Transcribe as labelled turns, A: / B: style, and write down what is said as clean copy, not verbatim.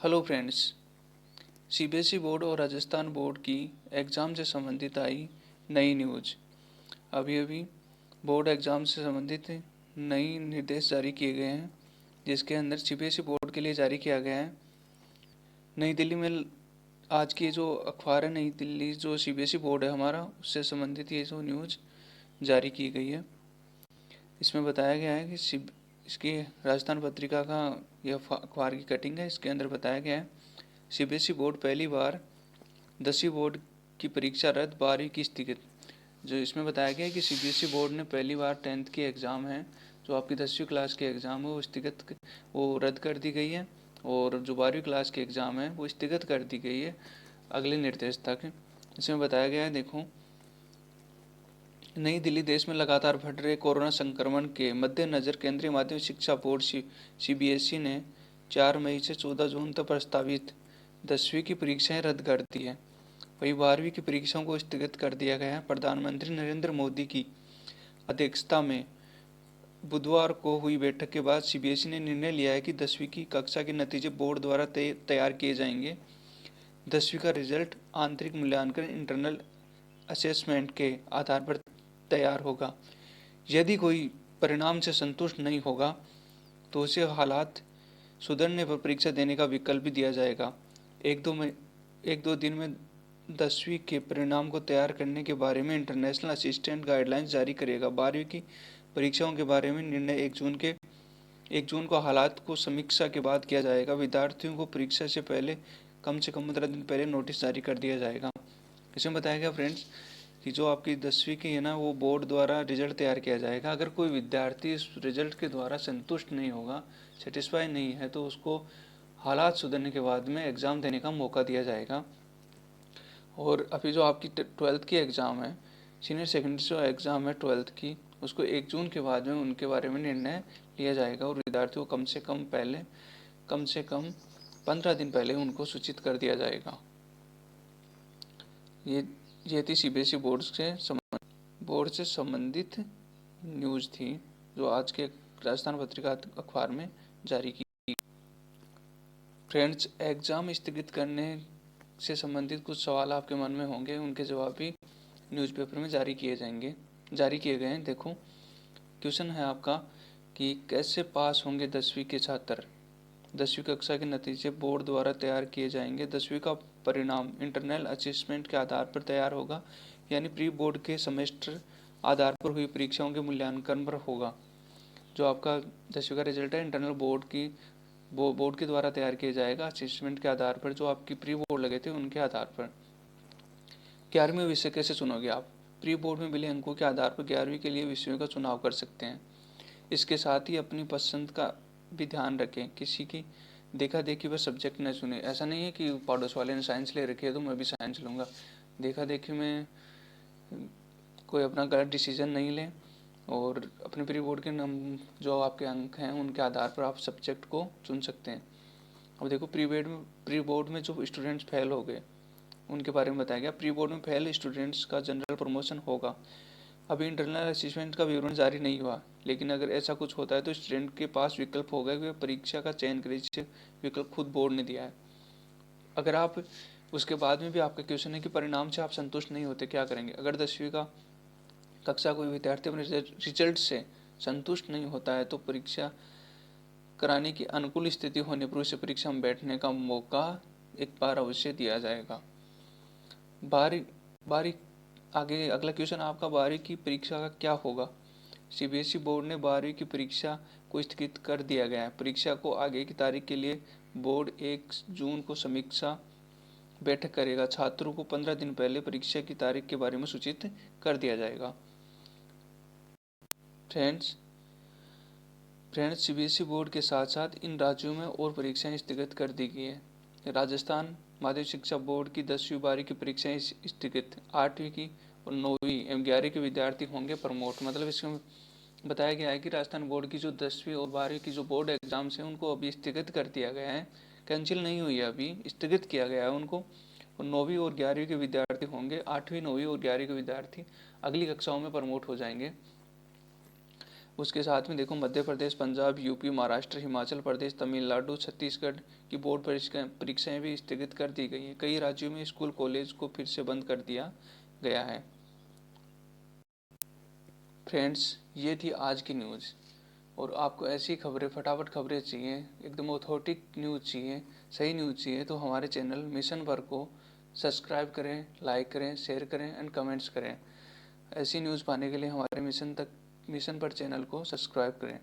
A: Hello friends. CBSE board और Rajasthan board की exam से संबंधित आई नई न्यूज़। अभी अभी बोर्ड एग्ज़ाम से संबंधित नई निर्देश जारी किए गए हैं, जिसके अंदर सीबीएसई बोर्ड के लिए जारी किया गया है। नई दिल्ली में आज की जो अखबार है नई दिल्ली, जो सीबीएसई बोर्ड है हमारा, उससे संबंधित ये जो न्यूज़ जारी की गई है, इसमें बताया गया है कि इसकी राजस्थान पत्रिका का यह अखबार की कटिंग है। इसके अंदर बताया गया है सीबीएसई बोर्ड पहली बार 10वीं बोर्ड की परीक्षा रद्द, 12वीं की स्थगित। जो इसमें बताया गया है कि सीबीएसई बोर्ड ने पहली बार 10th की एग्ज़ाम है, जो आपकी 10वीं क्लास की एग्ज़ाम है वो रद्द कर दी गई है, और जो 12वीं क्लास की एग्ज़ाम है वो स्थगित कर दी गई है अगले निर्देश तक। इसमें बताया गया है, देखो, नई दिल्ली, देश में लगातार बढ़ रहे कोरोना संक्रमण के मद्देनजर केंद्रीय माध्यमिक शिक्षा बोर्ड सीबीएसई ने 4 मई से 14 जून तक प्रस्तावित 10वीं की परीक्षाएं रद्द कर दी है। वहीं 12वीं की परीक्षाओं को स्थगित कर दिया गया है। प्रधानमंत्री नरेंद्र मोदी की अध्यक्षता में बुधवार को हुई बैठक के बाद सीबीएसई ने निर्णय लिया है कि 10वीं की कक्षा के नतीजे बोर्ड द्वारा तैयार किए जाएंगे। 10वीं का रिजल्ट आंतरिक मूल्यांकन इंटरनल असेसमेंट के आधार पर तैयार होगा। यदि कोई परिणाम से संतुष्ट नहीं होगा तो उसे हालात सुधरने पर परीक्षा देने का विकल्प भी दिया जाएगा। एक दो दिन में 10वीं के परिणाम को तैयार करने के बारे में इंटरनेशनल असिस्टेंट गाइडलाइंस जारी करेगा। 12वीं की परीक्षाओं के बारे में निर्णय 1 जून को हालात को समीक्षा के बाद किया जाएगा। विद्यार्थियों को परीक्षा से पहले कम से कम 15 दिन पहले नोटिस जारी कर दिया जाएगा। इसमें बताया गया फ्रेंड्स कि जो आपकी 10वीं की है ना, वो बोर्ड द्वारा रिजल्ट तैयार किया जाएगा। अगर कोई विद्यार्थी इस रिजल्ट के द्वारा संतुष्ट नहीं होगा, सेटिस्फाई नहीं है, तो उसको हालात सुधरने के बाद में एग्ज़ाम देने का मौका दिया जाएगा। और अभी जो आपकी 12th की एग्ज़ाम है, सीनियर सेकेंडरी जो एग्ज़ाम है 12th की, उसको 1 जून के बाद में उनके बारे में निर्णय लिया जाएगा, और विद्यार्थियों को कम से कम 15 दिन पहले उनको सूचित कर दिया जाएगा। ये थी सीबीएसई बोर्ड से संबंधित न्यूज़ थी, जो आज के राजस्थान पत्रिका अखबार में जारी की। फ्रेंड्स, एग्ज़ाम स्थगित करने से संबंधित कुछ सवाल आपके मन में होंगे, उनके जवाब भी न्यूज़पेपर में जारी किए गए हैं। देखो, क्वेश्चन है आपका कि कैसे पास होंगे 10वीं के छात्र। 10वीं कक्षा के नतीजे बोर्ड द्वारा तैयार किए जाएंगे। 10वीं का परिणाम इंटरनल असेसमेंट के आधार पर तैयार होगा, यानी प्री बोर्ड के सेमेस्टर आधार पर हुई परीक्षाओं के मूल्यांकन पर होगा। जो आपका 10वीं का रिजल्ट है, इंटरनल बोर्ड के द्वारा तैयार किया जाएगा, असेसमेंट के आधार पर, जो आपकी प्री बोर्ड लगे थे उनके आधार पर। 11वीं विषय कैसे चुनोगे आप? प्री बोर्ड में मिले अंकों के आधार पर 11वीं के लिए विषयों का चुनाव कर सकते हैं। इसके साथ ही अपनी पसंद का भी ध्यान रखें, किसी की देखा देखी पर सब्जेक्ट न चुने। ऐसा नहीं है कि पड़ोस वाले ने साइंस ले रखी है तो मैं भी साइंस लूँगा। देखा देखी में कोई अपना गलत डिसीजन नहीं लें, और अपने प्री बोर्ड के जो आपके अंक हैं उनके आधार पर आप सब्जेक्ट को चुन सकते हैं। अब देखो, प्री बोर्ड में जो स्टूडेंट्स फेल हो गए उनके बारे में बताया गया। प्री बोर्ड में फेल स्टूडेंट्स का जनरल प्रमोशन होगा। अभी इंटरनल असेसमेंट का विवरण जारी नहीं हुआ, लेकिन अगर ऐसा कुछ होता है तो स्टूडेंट के पास विकल्प होगा कि परीक्षा का चयन करे, जिसे विकल्प खुद बोर्ड ने दिया है। अगर आप उसके बाद में भी आपका क्वेश्चन है कि परिणाम से आप संतुष्ट नहीं होते, क्या करेंगे? अगर 10वीं का कक्षा कोई विद्यार्थी अपने रिजल्ट से संतुष्ट नहीं होता है तो परीक्षा कराने की अनुकूल स्थिति होने पर उसे परीक्षा में बैठने का मौका एक बार अवश्य दिया जाएगा। बारी आगे अगला क्वेश्चन आपका, 12वीं की परीक्षा का क्या होगा? सीबीएसई बोर्ड ने 12वीं की परीक्षा को स्थगित कर दिया गया है। परीक्षा को आगे की तारीख के लिए बोर्ड 1 जून को समीक्षा बैठक करेगा। छात्रों को 15 दिन पहले परीक्षा की तारीख के बारे में सूचित कर दिया जाएगा। फ्रेंड्स, सीबीएसई बोर्ड के साथ साथ इन राज्यों में और परीक्षाएं स्थगित कर दी गई है। राजस्थान माध्यमिक शिक्षा बोर्ड की 10वीं 12वीं की परीक्षाएं स्थगित। 8वीं की और 9वीं एवं 11वीं के विद्यार्थी होंगे प्रमोट। मतलब इसमें बताया गया है कि राजस्थान बोर्ड की जो 10वीं और 12वीं की जो बोर्ड एग्जाम्स हैं उनको अभी स्थगित कर दिया गया है। कैंसिल नहीं हुई है, अभी स्थगित किया गया है उनको। और 9वीं और 11वीं के विद्यार्थी होंगे। 8वीं 9वीं और 11वीं के विद्यार्थी अगली कक्षाओं में प्रमोट हो जाएंगे। उसके साथ में देखो मध्य प्रदेश, पंजाब, यूपी, महाराष्ट्र, हिमाचल प्रदेश, तमिलनाडु, छत्तीसगढ़ की बोर्ड परीक्षाएं भी स्थगित कर दी गई हैं। कई राज्यों में स्कूल कॉलेज को फिर से बंद कर दिया गया है। फ्रेंड्स, ये थी आज की न्यूज़। और आपको ऐसी खबरें, फटाफट खबरें चाहिए, एकदम ऑथेंटिक न्यूज़ चाहिए, सही न्यूज़ चाहिए, तो हमारे चैनल मिशन पर को सब्सक्राइब करें, लाइक करें, शेयर करें एंड कमेंट्स करें। ऐसी न्यूज़ पाने के लिए हमारे मिशन पर चैनल को सब्सक्राइब करें।